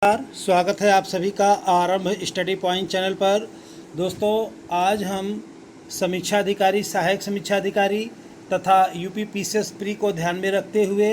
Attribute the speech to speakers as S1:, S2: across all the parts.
S1: स्वागत है आप सभी का आरंभ स्टडी पॉइंट चैनल पर। दोस्तों, आज हम समीक्षा अधिकारी, सहायक समीक्षा अधिकारी तथा यूपी पीसीएस प्री को ध्यान में रखते हुए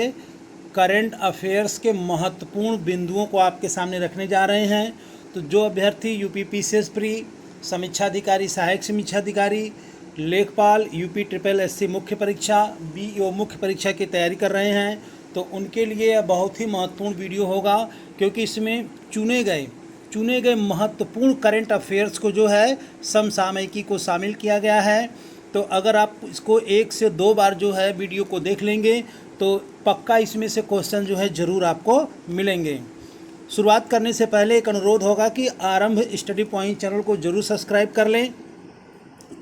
S1: करंट अफेयर्स के महत्वपूर्ण बिंदुओं को आपके सामने रखने जा रहे हैं। तो जो अभ्यर्थी यूपी पीसीएस प्री, समीक्षा अधिकारी, सहायक समीक्षा अधिकारी, लेखपाल, यूपी ट्रिपल एससी मुख्य परीक्षा, बीईओ मुख्य परीक्षा की तैयारी कर रहे हैं, तो उनके लिए यह बहुत ही महत्वपूर्ण वीडियो होगा, क्योंकि इसमें चुने गए महत्वपूर्ण करंट अफेयर्स को जो है समसामयिकी को शामिल किया गया है। तो अगर आप इसको 1 से 2 बार जो है वीडियो को देख लेंगे तो पक्का इसमें से क्वेश्चन जो है ज़रूर आपको मिलेंगे। शुरुआत करने से पहले एक अनुरोध होगा कि आरंभ स्टडी पॉइंट चैनल को ज़रूर सब्सक्राइब कर लें,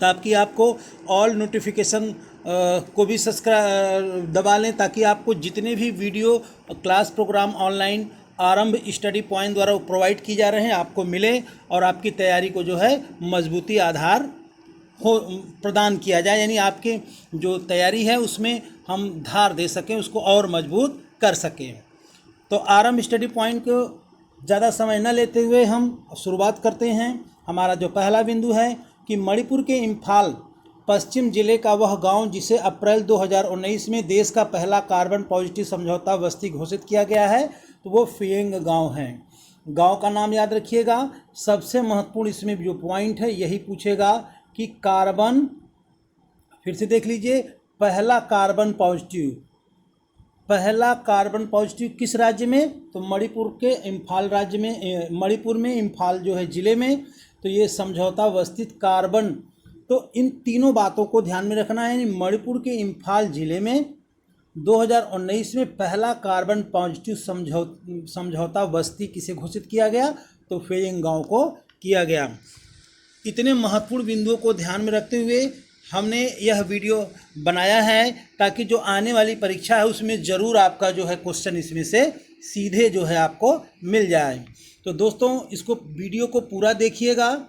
S1: ताकि आपको ऑल नोटिफिकेशन को भी सब्सक्राइब दबा लें, ताकि आपको जितने भी वीडियो क्लास प्रोग्राम ऑनलाइन आरंभ स्टडी पॉइंट द्वारा प्रोवाइड की जा रहे हैं आपको मिले और आपकी तैयारी को जो है मजबूती आधार हो प्रदान किया जाए, यानी आपके जो तैयारी है उसमें हम धार दे सकें, उसको और मजबूत कर सकें। तो आरंभ स्टडी पॉइंट को ज़्यादा समय न लेते हुए हम शुरुआत करते हैं। हमारा जो पहला बिंदु है कि मणिपुर के इम्फाल पश्चिम जिले का वह गांव जिसे अप्रैल 2019 में देश का पहला कार्बन पॉजिटिव समझौता बस्ती घोषित किया गया है, तो वो फेंग गांव है। गांव का नाम याद रखिएगा। सबसे महत्वपूर्ण इसमें जो पॉइंट है यही पूछेगा कि कार्बन, फिर से देख लीजिए, पहला कार्बन पॉजिटिव किस राज्य में? तो मणिपुर के इम्फाल राज्य में, मणिपुर में इम्फाल जो है ज़िले में। तो ये समझौता अवस्थित कार्बन, तो इन तीनों बातों को ध्यान में रखना है। मणिपुर के इम्फाल ज़िले में 2019 में पहला कार्बन पॉजिटिव समझौता बस्ती किसे घोषित किया गया? तो फेंग गांव को किया गया। इतने महत्वपूर्ण बिंदुओं को ध्यान में रखते हुए हमने यह वीडियो बनाया है, ताकि जो आने वाली परीक्षा है उसमें ज़रूर आपका जो है क्वेश्चन इसमें से सीधे जो है आपको मिल जाए। तो दोस्तों, इसको वीडियो को पूरा देखिएगा।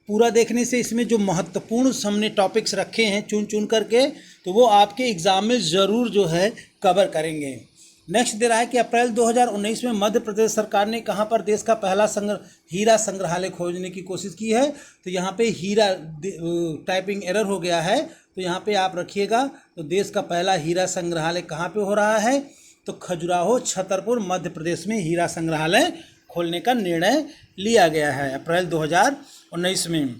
S1: पूरा देखने से इसमें जो महत्वपूर्ण हमने टॉपिक्स रखे हैं चुन चुन करके, तो वो आपके एग्ज़ाम में ज़रूर जो है कवर करेंगे। नेक्स्ट दे रहा है कि अप्रैल 2019 में मध्य प्रदेश सरकार ने कहाँ पर देश का पहला हीरा संग्रहालय खोजने की कोशिश की है? तो यहाँ पे हीरा टाइपिंग एरर हो गया है, तो यहाँ पे आप रखिएगा। तो देश का पहला हीरा संग्रहालय कहाँ पे हो रहा है? तो खजुराहो, छतरपुर, मध्य प्रदेश में हीरा संग्रहालय खोलने का निर्णय लिया गया है अप्रैल 2019 में।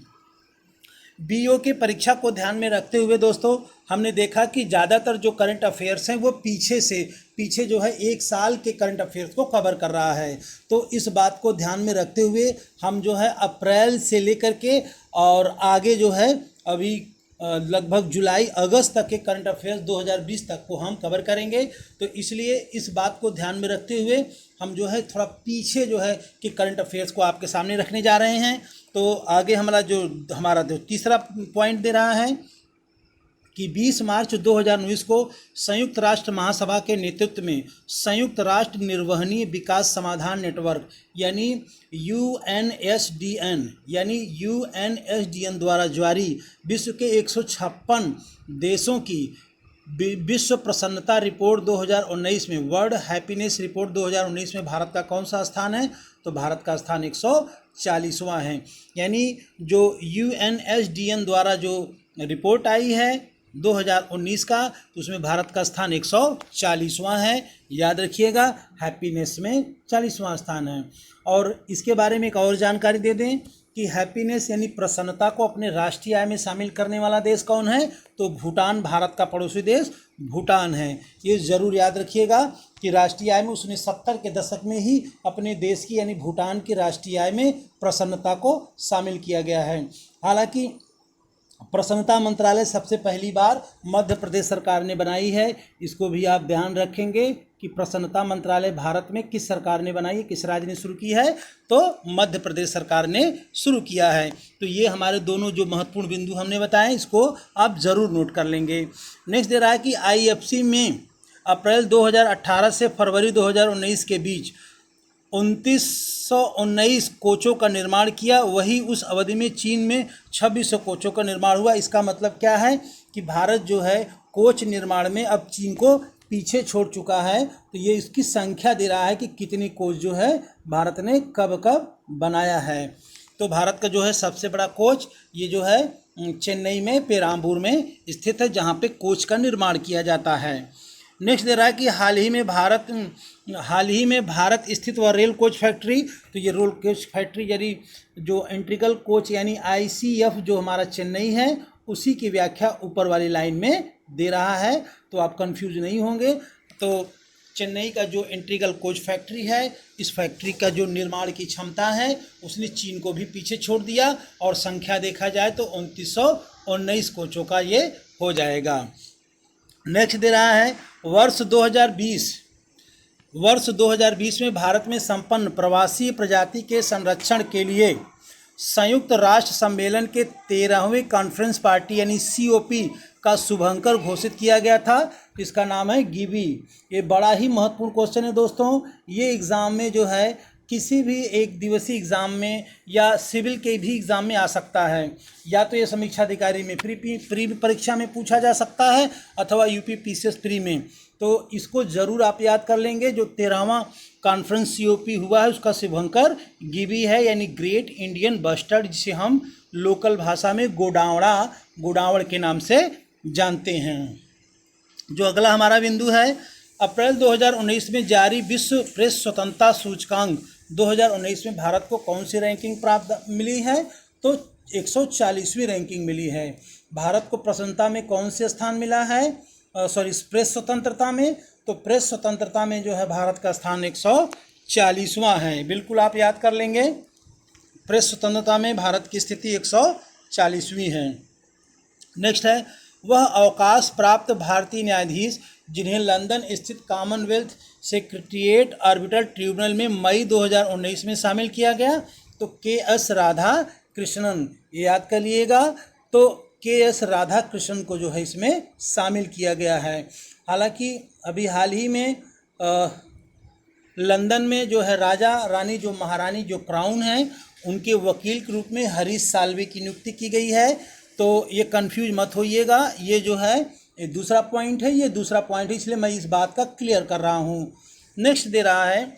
S1: बीईओ की परीक्षा को ध्यान में रखते हुए दोस्तों, हमने देखा कि ज़्यादातर जो करंट अफेयर्स हैं वो पीछे जो है 1 साल के करंट अफेयर्स को कवर कर रहा है। तो इस बात को ध्यान में रखते हुए हम जो है अप्रैल से लेकर के और आगे जो है अभी लगभग जुलाई अगस्त तक के करंट अफेयर्स 2020 तक को हम कवर करेंगे। तो इसलिए इस बात को ध्यान में रखते हुए हम जो है थोड़ा पीछे जो है कि करंट अफेयर्स को आपके सामने रखने जा रहे हैं। तो आगे हमारा जो तीसरा पॉइंट दे रहा है कि 20 मार्च 2019 को संयुक्त राष्ट्र महासभा के नेतृत्व में संयुक्त राष्ट्र निर्वहनीय विकास समाधान नेटवर्क यानी यूएनएसडीएन द्वारा जारी विश्व के 156 देशों की विश्व प्रसन्नता रिपोर्ट 2019 में, वर्ल्ड हैप्पीनेस रिपोर्ट 2019 में भारत का कौन सा स्थान है? तो भारत का स्थान 140वां है। यानी जो यूएनएसडीएन द्वारा जो रिपोर्ट आई है 2019 का, तो उसमें भारत का स्थान 140वां है। याद रखिएगा, हैप्पीनेस में 40वां स्थान है। और इसके बारे में एक और जानकारी दे दें कि हैप्पीनेस यानी प्रसन्नता को अपने राष्ट्रीय आय में शामिल करने वाला देश कौन है? तो भूटान, भारत का पड़ोसी देश भूटान है। ये ज़रूर याद रखिएगा कि राष्ट्रीय आय में उसने 70 के दशक में ही अपने देश की यानी भूटान की राष्ट्रीय आय में प्रसन्नता को शामिल किया गया है। हालांकि प्रसन्नता मंत्रालय सबसे पहली बार मध्य प्रदेश सरकार ने बनाई है। इसको भी आप ध्यान रखेंगे कि प्रसन्नता मंत्रालय भारत में किस सरकार ने बनाई है, किस राज्य ने शुरू की है? तो मध्य प्रदेश सरकार ने शुरू किया है। तो ये हमारे दोनों जो महत्वपूर्ण बिंदु हमने बताए, इसको आप ज़रूर नोट कर लेंगे। नेक्स्ट दे रहा है कि आईएफसी में अप्रैल 2018 से फरवरी 2019 के बीच 2919 कोचों का निर्माण किया। वही उस अवधि में चीन में 2600 कोचों का निर्माण हुआ। इसका मतलब क्या है कि भारत जो है कोच निर्माण में अब चीन को पीछे छोड़ चुका है। तो ये इसकी संख्या दे रहा है कि कितनी कोच जो है भारत ने कब कब बनाया है। तो भारत का जो है सबसे बड़ा कोच ये जो है चेन्नई में पेराम्बूर में स्थित है, जहाँ पे कोच का निर्माण किया जाता है। नेक्स्ट दे रहा है कि हाल ही में भारत स्थित वह रेल कोच फैक्ट्री, तो ये रेल कोच फैक्ट्री यानी जो इंटीग्रल कोच यानी ICF जो हमारा चेन्नई है उसी की व्याख्या ऊपर वाली लाइन में दे रहा है, तो आप कंफ्यूज नहीं होंगे। तो चेन्नई का जो इंटीग्रल कोच फैक्ट्री है, इस फैक्ट्री का जो निर्माण की क्षमता है उसने चीन को भी पीछे छोड़ दिया, और संख्या देखा जाए तो 2919 कोचों का ये हो जाएगा। नेक्स्ट दे रहा है वर्ष 2020 में भारत में संपन्न प्रवासी प्रजाति के संरक्षण के लिए संयुक्त राष्ट्र सम्मेलन के 13वें कॉन्फ्रेंस पार्टी यानी COP का शुभंकर घोषित किया गया था। इसका नाम है गिबी। ये बड़ा ही महत्वपूर्ण क्वेश्चन है दोस्तों। ये एग्ज़ाम में जो है किसी भी एक दिवसीय एग्ज़ाम में या सिविल के भी एग्ज़ाम में आ सकता है, या तो ये समीक्षा अधिकारी में प्री परीक्षा में पूछा जा सकता है अथवा UP PCS प्री में। तो इसको ज़रूर आप याद कर लेंगे। जो 13वां कॉन्फ्रेंस COP हुआ है उसका शुभंकर गिबी है, यानी ग्रेट इंडियन बस्टर्ड, जिसे हम लोकल भाषा में गोडावड़ के नाम से जानते हैं। जो अगला हमारा बिंदु है, अप्रैल 2019 में जारी विश्व प्रेस स्वतंत्रता सूचकांक 2019 में भारत को कौन सी रैंकिंग प्राप्त मिली है? तो 140वीं रैंकिंग मिली है। भारत को प्रसन्नता में कौन से स्थान मिला है? प्रेस स्वतंत्रता में। तो प्रेस स्वतंत्रता में जो है भारत का स्थान 140वां है। बिल्कुल आप याद कर लेंगे, प्रेस स्वतंत्रता में भारत की स्थिति 140वीं है। नेक्स्ट है वह अवकाश प्राप्त भारतीय न्यायाधीश जिन्हें लंदन स्थित कॉमनवेल्थ सेक्रेटेरिएट आर्बिट्रल ट्रिब्यूनल में मई 2019 में शामिल किया गया। तो KS राधा कृष्णन, ये याद कर लिएगा। तो KS राधा कृष्णन को जो है इसमें शामिल किया गया है। हालांकि अभी हाल ही में लंदन में जो है राजा रानी जो महारानी जो क्राउन है उनके वकील के रूप में हरीश साल्वे की नियुक्ति की गई है। तो ये कंफ्यूज मत होइएगा, ये जो है ये दूसरा पॉइंट है, ये दूसरा पॉइंट है, इसलिए मैं इस बात का क्लियर कर रहा हूँ। नेक्स्ट दे रहा है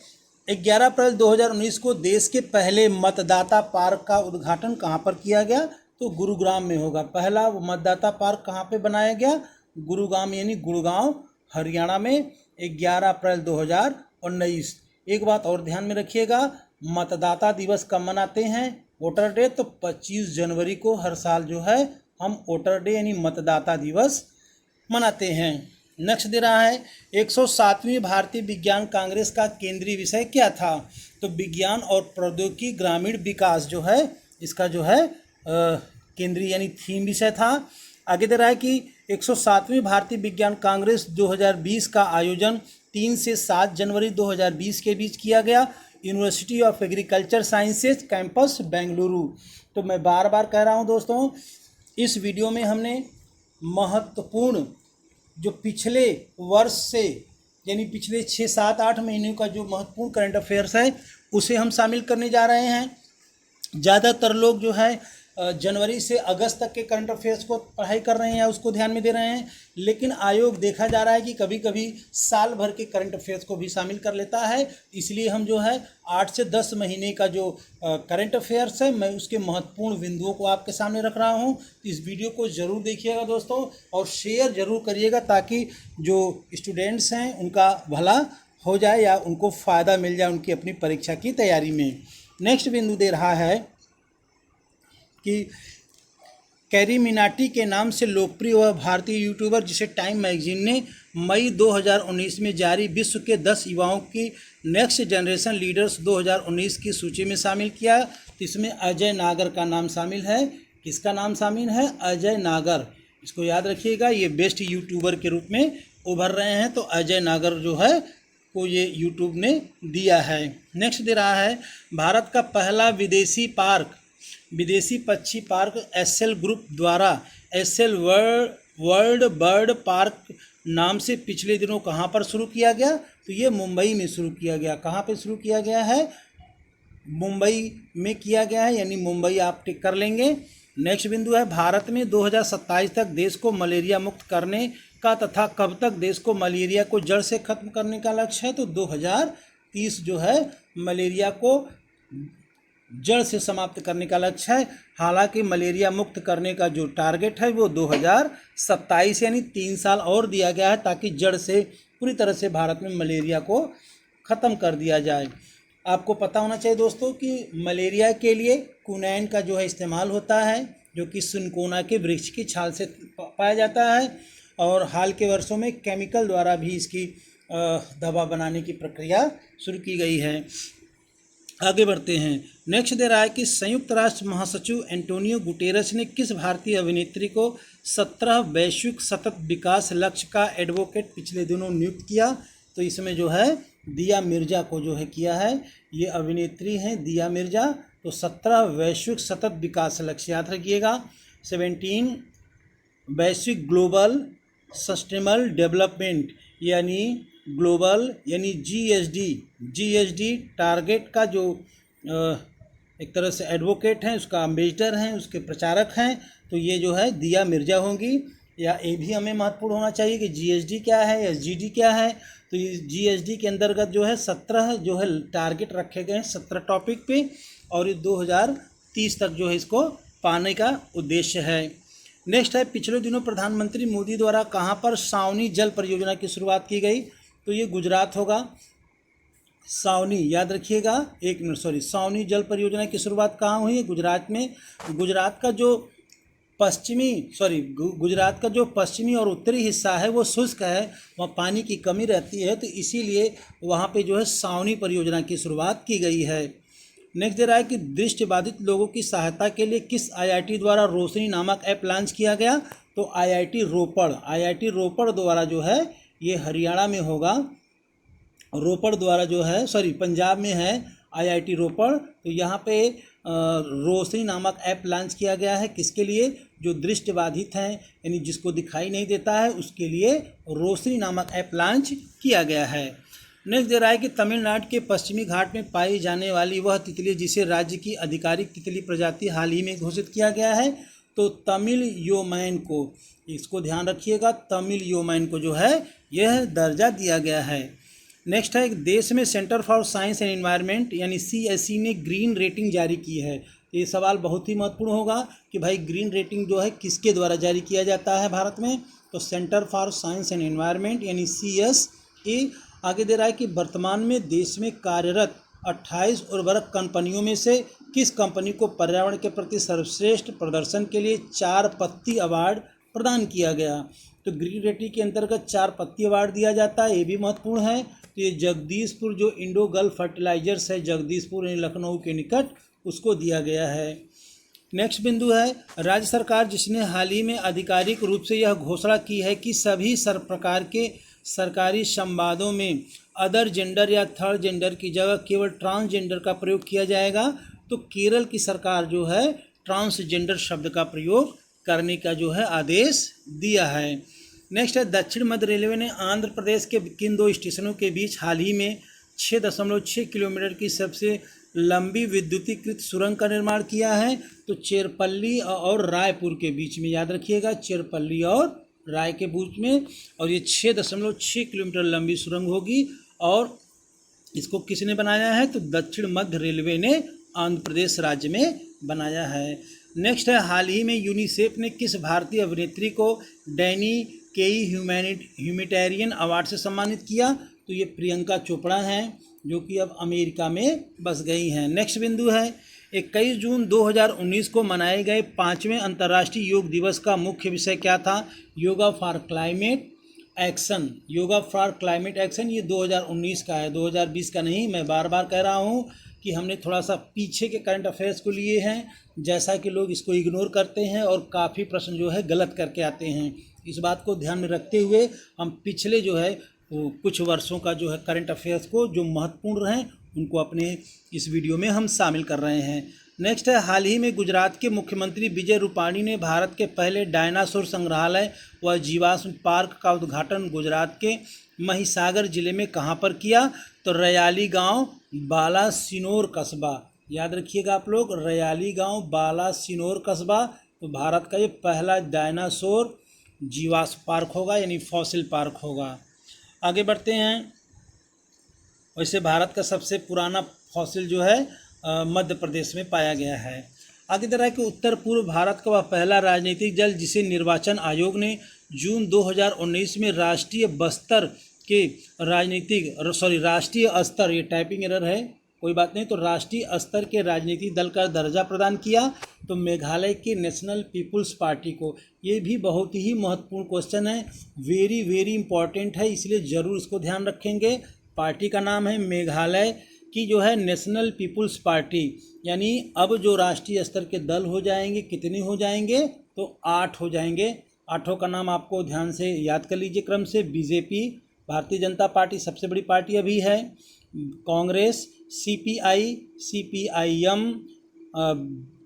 S1: 11 अप्रैल 2019 को देश के पहले मतदाता पार्क का उद्घाटन कहाँ पर किया गया? तो गुरुग्राम में होगा। पहला मतदाता पार्क कहाँ पे बनाया गया? गुरुग्राम यानी गुड़गांव हरियाणा में 11 अप्रैल 2019। एक बात और ध्यान में रखिएगा, मतदाता दिवस कब मनाते हैं? Voter day. तो 25 जनवरी को हर साल जो है हम वोटर डे यानी मतदाता दिवस मनाते हैं। नेक्स्ट दे रहा है 107वीं भारतीय विज्ञान कांग्रेस का केंद्रीय विषय क्या था? तो विज्ञान और प्रौद्योगिकी ग्रामीण विकास जो है इसका जो है केंद्रीय यानी थीम विषय था। आगे दे रहा है कि 107वीं भारतीय विज्ञान कांग्रेस 2020 का आयोजन 3 से 7 जनवरी 2020 के बीच किया गया। University of agriculture sciences campus Bengaluru. तो मैं बार बार कह रहा हूं दोस्तों, इस वीडियो में हमने महत्वपूर्ण जो पिछले वर्ष से यानी पिछले 6, 7, 8 महीनों का जो महत्वपूर्ण करंट अफेयर्स है उसे हम शामिल करने जा रहे हैं। ज़्यादातर लोग जो है जनवरी से अगस्त तक के करंट अफेयर्स को पढ़ाई कर रहे हैं या उसको ध्यान में दे रहे हैं, लेकिन आयोग देखा जा रहा है कि कभी कभी साल भर के करंट अफेयर्स को भी शामिल कर लेता है। इसलिए हम जो है 8 से 10 महीने का जो करंट अफेयर्स है मैं उसके महत्वपूर्ण बिंदुओं को आपके सामने रख रहा हूं। तो इस वीडियो को ज़रूर देखिएगा दोस्तों, और शेयर ज़रूर करिएगा ताकि जो स्टूडेंट्स हैं उनका भला हो जाए या उनको फ़ायदा मिल जाए उनकी अपनी परीक्षा की तैयारी में। नेक्स्ट बिंदु दे रहा है कि कैरी मिनाटी के नाम से लोकप्रिय वह भारतीय यूट्यूबर जिसे टाइम मैगजीन ने मई 2019 में जारी विश्व के 10 युवाओं की नेक्स्ट जनरेशन लीडर्स 2019 की सूची में शामिल किया। तो इसमें अजय नागर का नाम शामिल है। किसका नाम शामिल है? अजय नागर। इसको याद रखिएगा, ये बेस्ट यूट्यूबर के रूप में उभर रहे हैं। तो अजय नागर जो है को ये यूट्यूब ने दिया है। नेक्स्ट दे रहा है भारत का पहला विदेशी पक्षी पार्क एसएल ग्रुप द्वारा एसएल वर्ल्ड बर्ड पार्क नाम से पिछले दिनों कहां पर शुरू किया गया? तो ये मुंबई में शुरू किया गया। कहां पे शुरू किया गया है? मुंबई में किया गया है, यानी मुंबई आप टिक कर लेंगे। नेक्स्ट बिंदु है भारत में 2027 तक देश को मलेरिया मुक्त करने का तथा कब तक देश को मलेरिया को जड़ से खत्म करने का लक्ष्य है? तो 2030 2030 जो है मलेरिया को जड़ से समाप्त करने का लक्ष्य है। हालांकि मलेरिया मुक्त करने का जो टारगेट है वो 2027 यानी 3 साल और दिया गया है, ताकि जड़ से पूरी तरह से भारत में मलेरिया को ख़त्म कर दिया जाए। आपको पता होना चाहिए दोस्तों कि मलेरिया के लिए क्विनाइन का जो है इस्तेमाल होता है, जो कि सिनकोना के वृक्ष की छाल से पाया जाता है, और हाल के वर्षों में केमिकल द्वारा भी इसकी दवा बनाने की प्रक्रिया शुरू की गई है। आगे बढ़ते हैं। नेक्स्ट दे रहा है कि संयुक्त राष्ट्र महासचिव एंटोनियो गुटेरस ने किस भारतीय अभिनेत्री को 17 वैश्विक सतत विकास लक्ष्य का एडवोकेट पिछले दिनों नियुक्त किया? तो इसमें जो है दिया मिर्जा को जो है किया है। ये अभिनेत्री हैं दिया मिर्जा। तो 17 वैश्विक सतत विकास लक्ष्य याद रखिएगा। 17 वैश्विक ग्लोबल सस्टेनेबल डेवलपमेंट यानी ग्लोबल यानी जीएसडी टारगेट का जो एक तरह से एडवोकेट हैं, उसका एम्बेसडर हैं, उसके प्रचारक हैं। तो ये जो है दिया मिर्जा होंगी। या ये भी हमें महत्वपूर्ण होना चाहिए कि जीएसडी क्या है, एसजीडी क्या है। तो ये जीएसडी के अंतर्गत जो है 17 जो है टारगेट रखे गए हैं 17 टॉपिक पे, और ये 2030 तक जो है इसको पाने का उद्देश्य है। नेक्स्ट है, पिछले दिनों प्रधानमंत्री मोदी द्वारा कहाँ पर सावनी जल परियोजना की शुरुआत की गई? तो ये गुजरात होगा। सावनी याद रखिएगा, एक मिनट सॉरी, सावनी जल परियोजना की शुरुआत कहाँ हुई है? गुजरात में। गुजरात का जो पश्चिमी और उत्तरी हिस्सा है वो शुष्क है, वहाँ पानी की कमी रहती है, तो इसीलिए वहाँ पे जो है सावनी परियोजना की शुरुआत की गई है। नेक्स्ट दे रहा है कि दृष्टिबाधित लोगों की सहायता के लिए किस आईआईटी द्वारा रोशनी नामक ऐप लॉन्च किया गया? तो आईआईटी रोपड़ द्वारा जो है, ये हरियाणा में होगा, रोपड़ द्वारा जो है पंजाब में है आईआईटी रोपड़। तो यहाँ पे रोशनी नामक ऐप लॉन्च किया गया है। किसके लिए? जो दृष्टिबाधित हैं, यानी जिसको दिखाई नहीं देता है, उसके लिए रोशनी नामक ऐप लॉन्च किया गया है। नेक्स्ट दे रहा है कि तमिलनाडु के पश्चिमी घाट में पाई जाने वाली वह तितली जिसे राज्य की आधिकारिक तितली प्रजाति हाल ही में घोषित किया गया है, तो तमिल योमैन को, इसको ध्यान रखिएगा, तमिल योमैन को जो है यह दर्जा दिया गया है। नेक्स्ट है, देश में centre for science and environment यानी CSE ने ग्रीन रेटिंग जारी की है। ये सवाल बहुत ही महत्वपूर्ण होगा कि भाई ग्रीन रेटिंग जो है किसके द्वारा जारी किया जाता है भारत में? तो centre for science and environment यानी CSE। आगे दे रहा है कि वर्तमान में देश में कार्यरत 28 उर्वरक कंपनियों में से किस कंपनी को पर्यावरण के प्रति सर्वश्रेष्ठ प्रदर्शन के लिए 4 पत्ती अवार्ड प्रदान किया गया? तो ग्रीन रेटिंग के अंतर्गत 4 पत्ती अवार्ड दिया जाता है, ये भी महत्वपूर्ण है। तो ये जगदीशपुर जो इंडो गल्फ फर्टिलाइजर्स है, जगदीशपुर यानी लखनऊ के निकट, उसको दिया गया है। नेक्स्ट बिंदु है, राज्य सरकार जिसने हाल ही में आधिकारिक रूप से यह घोषणा की है कि सभी प्रकार के सरकारी संवादों में अदर जेंडर या थर्ड जेंडर की जगह केवल ट्रांसजेंडर का प्रयोग किया जाएगा। तो केरल की सरकार जो है ट्रांसजेंडर शब्द का प्रयोग करने का जो है आदेश दिया है। नेक्स्ट है, दक्षिण मध्य रेलवे ने आंध्र प्रदेश के किन 2 स्टेशनों के बीच हाल ही में 6.6 किलोमीटर की सबसे लंबी विद्युतीकृत सुरंग का निर्माण किया है? तो चेरपल्ली और रायपुर के बीच में, याद रखिएगा, चेरपल्ली और राय के बीच में, और ये 6.6 किलोमीटर लंबी सुरंग होगी। और इसको किसने बनाया है? तो दक्षिण मध्य रेलवे ने आंध्र प्रदेश राज्य में बनाया है। नेक्स्ट है, हाल ही में यूनिसेफ ने किस भारतीय अभिनेत्री को डैनी केई ह्यूमैनिटेरियन अवार्ड से सम्मानित किया? तो ये प्रियंका चोपड़ा हैं, जो कि अब अमेरिका में बस गई हैं। नेक्स्ट बिंदु है, 21 जून 2019 को मनाए गए 5वें अंतर्राष्ट्रीय योग दिवस का मुख्य विषय क्या था? Yoga for climate action. Yoga for climate action ये 2019 का है, 2020 का नहीं। मैं बार बार कह रहा हूँ कि हमने थोड़ा सा पीछे के करंट अफेयर्स को लिए हैं, जैसा कि लोग इसको इग्नोर करते हैं और काफ़ी प्रश्न जो है गलत करके आते हैं। इस बात को ध्यान में रखते हुए हम पिछले जो है कुछ वर्षों का जो है करंट अफेयर्स को जो महत्वपूर्ण हैं उनको अपने इस वीडियो में हम शामिल कर रहे हैं। नेक्स्ट है, हाल ही में गुजरात के मुख्यमंत्री विजय रूपाणी ने भारत के पहले डायनासोर संग्रहालय व जीवाश्म पार्क का उद्घाटन गुजरात के महिसागर जिले में कहाँ पर किया? तो रयाली गांव बालासिनोर कस्बा, याद रखिएगा आप लोग, रयाली गांव बालासिनोर कस्बा। तो भारत का ये पहला डायनासोर जीवाश्म पार्क होगा, यानी फॉसिल पार्क होगा। आगे बढ़ते हैं। वैसे भारत का सबसे पुराना फॉसिल जो है मध्य प्रदेश में पाया गया है। आगे तरह कि उत्तर पूर्व भारत का वह पहला राजनीतिक दल जिसे निर्वाचन आयोग ने जून 2019 में राष्ट्रीय स्तर, ये टाइपिंग एरर है, कोई बात नहीं, तो राष्ट्रीय स्तर के राजनीतिक दल का दर्जा प्रदान किया, तो मेघालय के नेशनल पीपुल्स पार्टी को। ये भी बहुत ही महत्वपूर्ण क्वेश्चन है, वेरी वेरी इंपॉर्टेंट है, इसलिए ज़रूर इसको ध्यान रखेंगे। पार्टी का नाम है मेघालय की जो है नेशनल पीपुल्स पार्टी, यानी अब जो राष्ट्रीय स्तर के दल हो जाएंगे, कितने हो जाएंगे, तो 8 हो जाएंगे। 8 का नाम आपको ध्यान से याद कर लीजिए क्रम से। बीजेपी, भारतीय जनता पार्टी सबसे बड़ी पार्टी अभी है, कांग्रेस, सीपीआई, सीपीआईएम,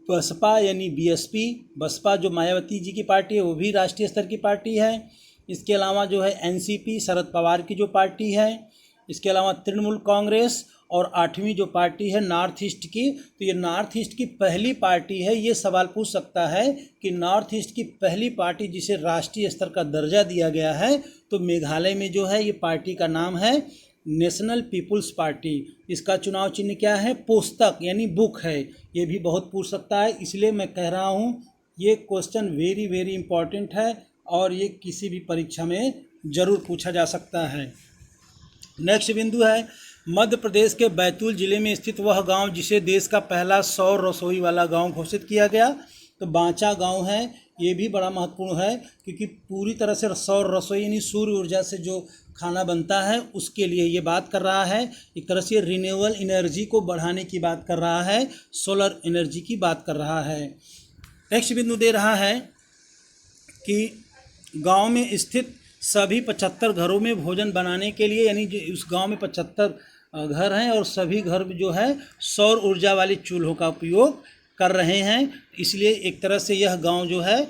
S1: बसपा यानी बीएसपी, बसपा जो मायावती जी की पार्टी है वो भी राष्ट्रीय स्तर की पार्टी है। इसके अलावा जो है एनसीपी, शरद पवार की जो पार्टी है। इसके अलावा तृणमूल कांग्रेस, और 8वीं जो पार्टी है नॉर्थ ईस्ट की, तो ये नॉर्थ ईस्ट की पहली पार्टी है। ये सवाल पूछ सकता है कि नॉर्थ ईस्ट की पहली पार्टी जिसे राष्ट्रीय स्तर का दर्जा दिया गया है, तो मेघालय में जो है ये पार्टी का नाम है नेशनल पीपुल्स पार्टी। इसका चुनाव चिन्ह क्या है, पुस्तक यानी बुक है। ये भी बहुत पूछ सकता है, इसलिए मैं कह रहा हूँ ये क्वेश्चन वेरी वेरी इंपॉर्टेंट है और ये किसी भी परीक्षा में ज़रूर पूछा जा सकता है। नेक्स्ट बिंदु है मध्य प्रदेश के बैतूल जिले में स्थित वह गांव जिसे देश का पहला सौर रसोई वाला गांव घोषित किया गया, तो बांचा गांव है। ये भी बड़ा महत्वपूर्ण है क्योंकि पूरी तरह से सौर रसोई यानी सूर्य ऊर्जा से जो खाना बनता है उसके लिए ये बात कर रहा है। एक तरह से रिन्यूएबल एनर्जी को बढ़ाने की बात कर रहा है, सोलर एनर्जी की बात कर रहा है। नेक्स्ट बिंदु दे रहा है कि गाँव में स्थित सभी 75 घरों में भोजन बनाने के लिए, यानी उस गांव में 75 घर हैं और सभी घर जो है सौर ऊर्जा वाले चूल्हों का उपयोग कर रहे हैं। इसलिए एक तरह से यह गांव जो है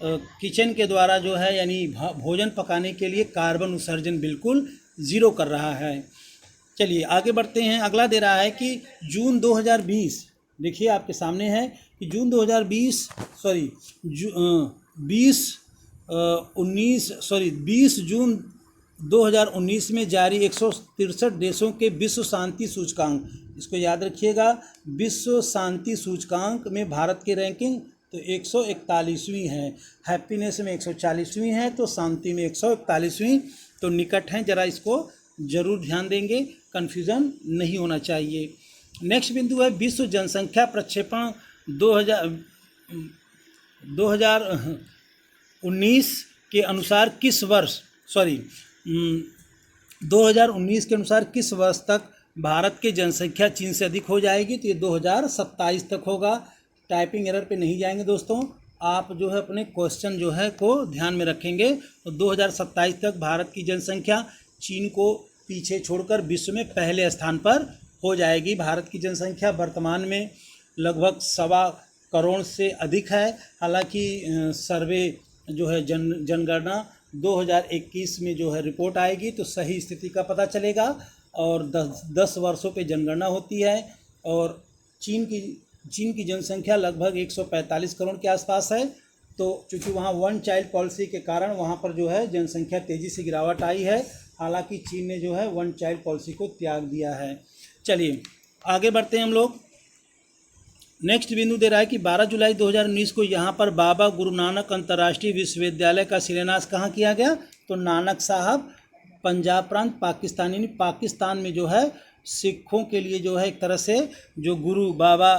S1: किचन के द्वारा जो है यानी भोजन पकाने के लिए कार्बन उत्सर्जन बिल्कुल ज़ीरो कर रहा है। चलिए आगे बढ़ते हैं। अगला दे रहा है कि जून 2020, देखिए आपके सामने है कि जून 2020 20 जून 2019 में जारी 163 देशों के विश्व शांति सूचकांक, इसको याद रखिएगा, विश्व शांति सूचकांक में भारत की रैंकिंग तो 141वीं है। हैप्पीनेस में 140वीं है, तो शांति में 141वीं, तो निकट हैं। ज़रा इसको ज़रूर ध्यान देंगे, कन्फ्यूज़न नहीं होना चाहिए। नेक्स्ट बिंदु है विश्व जनसंख्या प्रक्षेपण 2019 के अनुसार किस वर्ष 2019 के अनुसार किस वर्ष तक भारत की जनसंख्या चीन से अधिक हो जाएगी, तो ये 2027 तक होगा। टाइपिंग एरर पे नहीं जाएंगे दोस्तों, आप जो है अपने क्वेश्चन जो है को ध्यान में रखेंगे। तो 2027 तक भारत की जनसंख्या चीन को पीछे छोड़कर विश्व में पहले स्थान पर हो जाएगी। भारत की जनसंख्या वर्तमान में लगभग 1.25 करोड़ से अधिक है। हालांकि सर्वे जो है जनगणना 2021 में जो है रिपोर्ट आएगी तो सही स्थिति का पता चलेगा, और 10 वर्षों पे जनगणना होती है। और चीन की जनसंख्या लगभग 145 करोड़ के आसपास है। तो चूँकि वहाँ वन चाइल्ड पॉलिसी के कारण वहाँ पर जो है जनसंख्या तेज़ी से गिरावट आई है। हालांकि चीन ने जो है वन चाइल्ड पॉलिसी को त्याग दिया है। चलिए आगे बढ़ते हैं हम लोग। नेक्स्ट बिंदु दे रहा है कि 12 जुलाई 2019 को यहाँ पर बाबा गुरु नानक अंतर्राष्ट्रीय विश्वविद्यालय का शिलान्यास कहाँ किया गया, तो नानक साहब पंजाब प्रांत पाकिस्तान में जो है सिखों के लिए जो है एक तरह से जो गुरु बाबा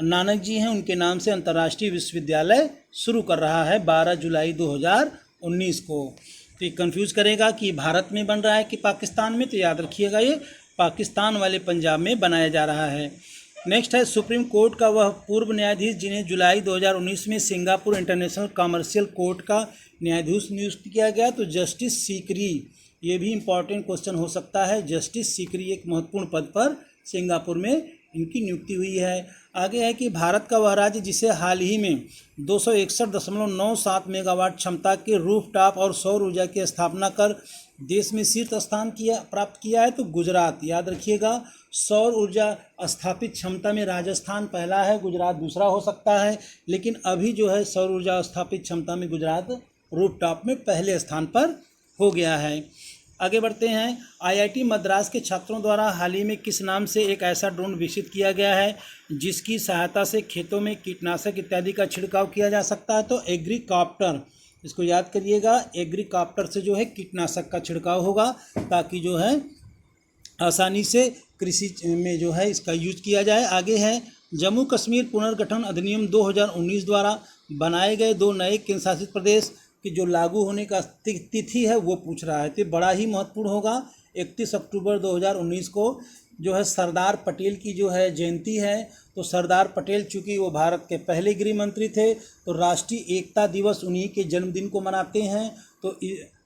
S1: नानक जी हैं उनके नाम से अंतर्राष्ट्रीय विश्वविद्यालय शुरू कर रहा है 12 जुलाई 2019 को। तो ये कन्फ्यूज़ करेगा कि भारत में बन रहा है कि पाकिस्तान में, तो याद रखिएगा ये पाकिस्तान वाले पंजाब में बनाया जा रहा है। नेक्स्ट है सुप्रीम कोर्ट का वह पूर्व न्यायाधीश जिन्हें जुलाई 2019 में सिंगापुर इंटरनेशनल कमर्शियल कोर्ट का न्यायाधीश नियुक्त किया गया, तो जस्टिस सीकरी। ये भी इम्पॉर्टेंट क्वेश्चन हो सकता है। जस्टिस सीकरी एक महत्वपूर्ण पद पर सिंगापुर में इनकी नियुक्ति हुई है। आगे है कि भारत का वह राज्य जिसे हाल ही में 261.97 मेगावाट क्षमता के रूफटॉप और सौर ऊर्जा की स्थापना कर देश में शीर्ष स्थान प्राप्त किया है, तो गुजरात। याद रखिएगा, सौर ऊर्जा स्थापित क्षमता में राजस्थान पहला है, गुजरात दूसरा हो सकता है, लेकिन अभी जो है सौर ऊर्जा स्थापित क्षमता में गुजरात रूफटॉप में पहले स्थान पर हो गया है। आगे बढ़ते हैं। आईआईटी मद्रास के छात्रों द्वारा हाल ही में किस नाम से एक ऐसा ड्रोन विकसित किया गया है जिसकी सहायता से खेतों में कीटनाशक इत्यादि का छिड़काव किया जा सकता है? तो एग्रीकॉप्टर, इसको याद करिएगा, एग्रीकॉप्टर से जो है कीटनाशक का छिड़काव होगा ताकि जो है आसानी से कृषि में जो है इसका यूज किया जाए। आगे है, जम्मू कश्मीर पुनर्गठन अधिनियम 2019 द्वारा बनाए गए 2 नए केंद्र शासित प्रदेश की जो लागू होने का तिथि है वो पूछ रहा है। तो बड़ा ही महत्वपूर्ण होगा। 31 अक्टूबर 2019 को जो है सरदार पटेल की जो है जयंती है। तो सरदार पटेल चूँकि वो भारत के पहले गृह मंत्री थे तो राष्ट्रीय एकता दिवस उन्हीं के जन्मदिन को मनाते हैं। तो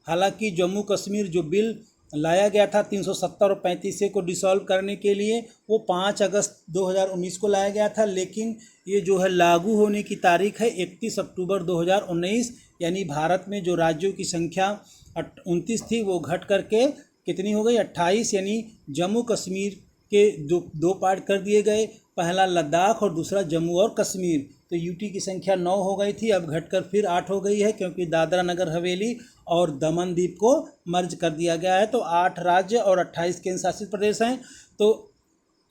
S1: हालांकि जम्मू कश्मीर जो बिल लाया गया था 370 और 35 को डिसॉल्व करने के लिए, वो 5 अगस्त 2019 को लाया गया था, लेकिन ये जो है लागू होने की तारीख है 31 अक्टूबर 2019। यानी भारत में जो राज्यों की संख्या 29 थी वो घट करके कितनी हो गई, 28। यानी जम्मू कश्मीर के दो पार्ट कर दिए गए, पहला लद्दाख और दूसरा जम्मू और कश्मीर। तो यूटी की संख्या 9 हो गई थी, अब घटकर फिर 8 हो गई है क्योंकि दादरा नगर हवेली और दमन दीप को मर्ज कर दिया गया है। तो 8 राज्य और 28 केंद्र शासित प्रदेश हैं। तो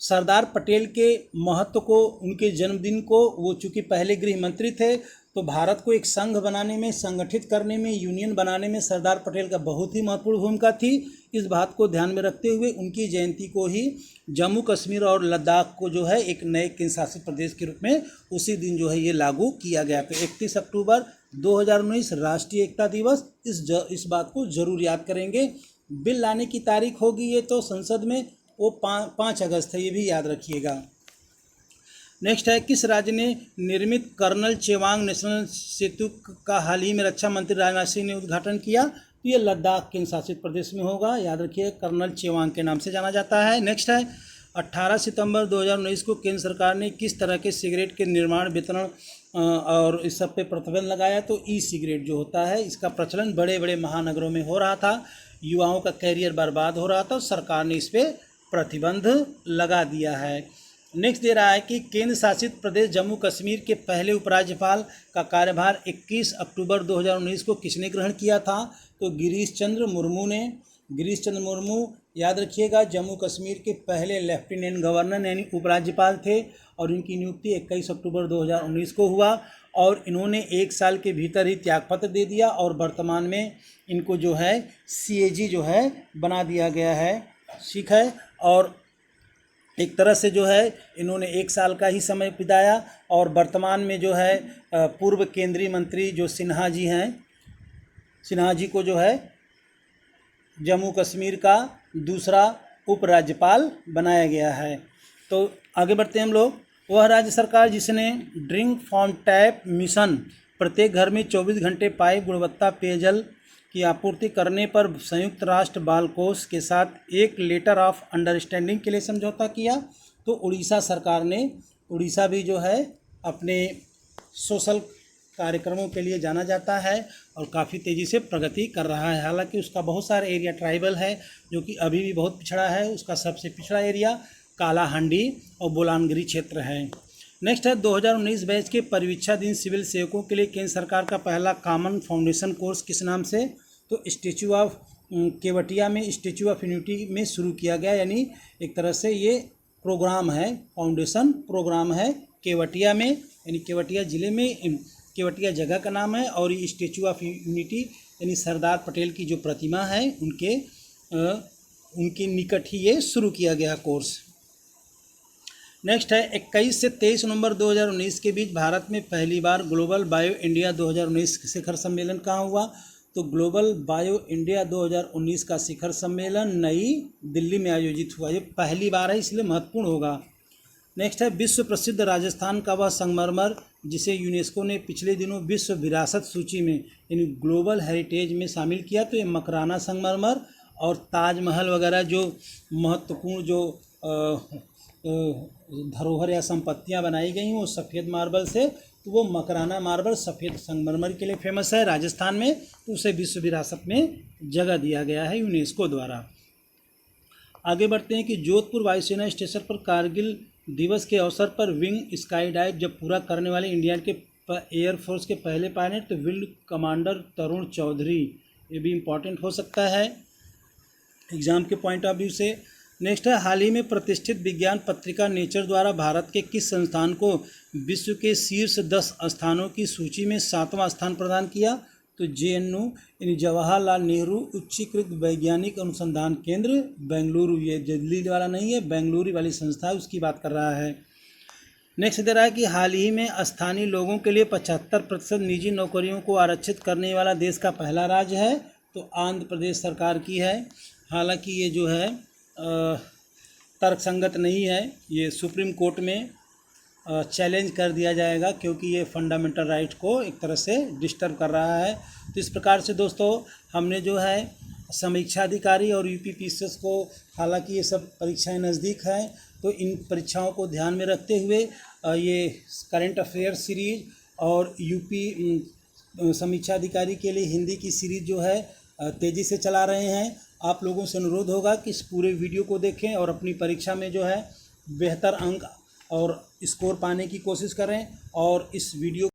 S1: सरदार पटेल के महत्व को, उनके जन्मदिन को, वो चूँकि पहले गृह मंत्री थे तो भारत को एक संघ बनाने में, संगठित करने में, यूनियन बनाने में सरदार पटेल का बहुत ही महत्वपूर्ण भूमिका थी। इस बात को ध्यान में रखते हुए उनकी जयंती को ही जम्मू कश्मीर और लद्दाख को जो है एक नए केंद्र शासित प्रदेश के रूप में उसी दिन जो है ये लागू किया गया। तो 31 अक्टूबर 2019 राष्ट्रीय एकता दिवस, इस बात को जरूर याद करेंगे। बिल लाने की तारीख होगी ये तो संसद में, वो 5 अगस्त है, ये भी याद रखिएगा। नेक्स्ट है, किस राज्य ने निर्मित कर्नल चेवांग नेशनल सेतु का हाल ही में रक्षा मंत्री राजनाथ सिंह ने उद्घाटन किया? तो ये लद्दाख केंद्र शासित प्रदेश में होगा, याद रखिए, कर्नल चेवांग के नाम से जाना जाता है। नेक्स्ट है, 18 सितंबर 2019 को केंद्र सरकार ने किस तरह के सिगरेट के निर्माण, वितरण और इस सब पे प्रतिबंध लगाया? तो ई सिगरेट जो होता है इसका प्रचलन बड़े बड़े महानगरों में हो रहा था, युवाओं का कैरियर बर्बाद हो रहा था, सरकार ने इस पर प्रतिबंध लगा दिया है। नेक्स्ट दे रहा है कि केंद्र शासित प्रदेश जम्मू कश्मीर के पहले उपराज्यपाल का कार्यभार 21 अक्टूबर 2019 को किसने ग्रहण किया था? तो गिरीश चंद्र मुर्मू ने। गिरीश चंद्र मुर्मू, याद रखिएगा, जम्मू कश्मीर के पहले लेफ्टिनेंट गवर्नर यानी उपराज्यपाल थे और इनकी नियुक्ति 21 अक्टूबर 2019 को हुआ और इन्होंने 1 साल के भीतर ही त्यागपत्र दे दिया और वर्तमान में इनको जो है CAG जो है बना दिया गया है, ठीक है। और एक तरह से जो है इन्होंने 1 साल का ही समय बिताया और वर्तमान में जो है पूर्व केंद्रीय मंत्री जो सिन्हा जी हैं, सिन्हा जी को जो है जम्मू कश्मीर का दूसरा उपराज्यपाल बनाया गया है। तो आगे बढ़ते हैं हम लोग। वह राज्य सरकार जिसने ड्रिंक फ्रॉम टैप मिशन, प्रत्येक घर में 24 घंटे पाइप गुणवत्ता पेयजल की आपूर्ति करने पर संयुक्त राष्ट्र बाल कोष के साथ एक लेटर ऑफ अंडरस्टैंडिंग के लिए समझौता किया? तो उड़ीसा सरकार ने, उड़ीसा भी जो है अपने सोशल कार्यक्रमों के लिए जाना जाता है और काफ़ी तेज़ी से प्रगति कर रहा है। हालांकि उसका बहुत सारा एरिया ट्राइबल है जो कि अभी भी बहुत पिछड़ा है। उसका सबसे पिछड़ा एरिया कालाहांडी और बोलानगिरी क्षेत्र है। नेक्स्ट है, 2019 बैच के परिवीक्षाधीन सिविल सेवकों के लिए केंद्र सरकार का पहला कॉमन फाउंडेशन कोर्स किस नाम से? तो स्टैचू ऑफ केवटिया में, स्टैचू ऑफ यूनिटी में शुरू किया गया। यानी एक तरह से ये प्रोग्राम है, फाउंडेशन प्रोग्राम है केवटिया में, यानी केवटिया ज़िले में, केवटिया जगह का नाम है और ये स्टैचू ऑफ यूनिटी यानी सरदार पटेल की जो प्रतिमा है उनके निकट ही ये शुरू किया गया कोर्स। नेक्स्ट है, 21 से 23 नवंबर 2019 के बीच भारत में पहली बार ग्लोबल बायो इंडिया 2019 शिखर सम्मेलन कहाँ हुआ? तो ग्लोबल बायो इंडिया 2019 का शिखर सम्मेलन नई दिल्ली में आयोजित हुआ। ये पहली बार है इसलिए महत्वपूर्ण होगा। नेक्स्ट है, विश्व प्रसिद्ध राजस्थान का वह संगमरमर जिसे यूनेस्को ने पिछले दिनों विश्व विरासत सूची में यानी ग्लोबल हेरिटेज में शामिल किया। तो ये मकराना संगमरमर और ताजमहल वगैरह जो महत्वपूर्ण जो धरोहर या संपत्तियां बनाई गई हैं वो सफ़ेद मार्बल से, तो वो मकराना मार्बल सफ़ेद संगमरमर के लिए फेमस है राजस्थान में, तो उसे विश्व विरासत में जगह दिया गया है यूनेस्को द्वारा। आगे बढ़ते हैं कि जोधपुर वायुसेना स्टेशन पर कारगिल दिवस के अवसर पर विंग स्काई डाइव जब पूरा करने वाले इंडिया के एयरफोर्स के पहले पायलट तो विंग कमांडर तरुण चौधरी, ये भी इम्पॉर्टेंट हो सकता है। एग्ज़ाम के पॉइंट ऑफ व्यू से। नेक्स्ट है, हाल ही में प्रतिष्ठित विज्ञान पत्रिका नेचर द्वारा भारत के किस संस्थान को विश्व के शीर्ष 10 स्थानों की सूची में 7वां स्थान प्रदान किया? तो JNU यानी जवाहरलाल नेहरू उच्चीकृत वैज्ञानिक अनुसंधान केंद्र बेंगलुरु, ये दिल्ली वाला नहीं है, बेंगलुरु वाली संस्था है, उसकी बात कर रहा है। नेक्स्ट दे रहा है कि हाल ही में स्थानीय लोगों के लिए 75% निजी नौकरियों को आरक्षित करने वाला देश का पहला राज्य है, तो आंध्र प्रदेश सरकार की है। हालांकि ये जो है तर्कसंगत नहीं है, ये सुप्रीम कोर्ट में चैलेंज कर दिया जाएगा, क्योंकि ये फंडामेंटल राइट को एक तरह से डिस्टर्ब कर रहा है। तो इस प्रकार से दोस्तों हमने जो है समीक्षा अधिकारी और UPPCS को, हालांकि ये सब परीक्षाएं नज़दीक हैं, तो इन परीक्षाओं को ध्यान में रखते हुए ये करंट अफेयर सीरीज और यूपी समीक्षा अधिकारी के लिए हिंदी की सीरीज जो है तेज़ी से चला रहे हैं। आप लोगों से अनुरोध होगा कि इस पूरे वीडियो को देखें और अपनी परीक्षा में जो है बेहतर अंक और स्कोर पाने की कोशिश करें, और इस वीडियो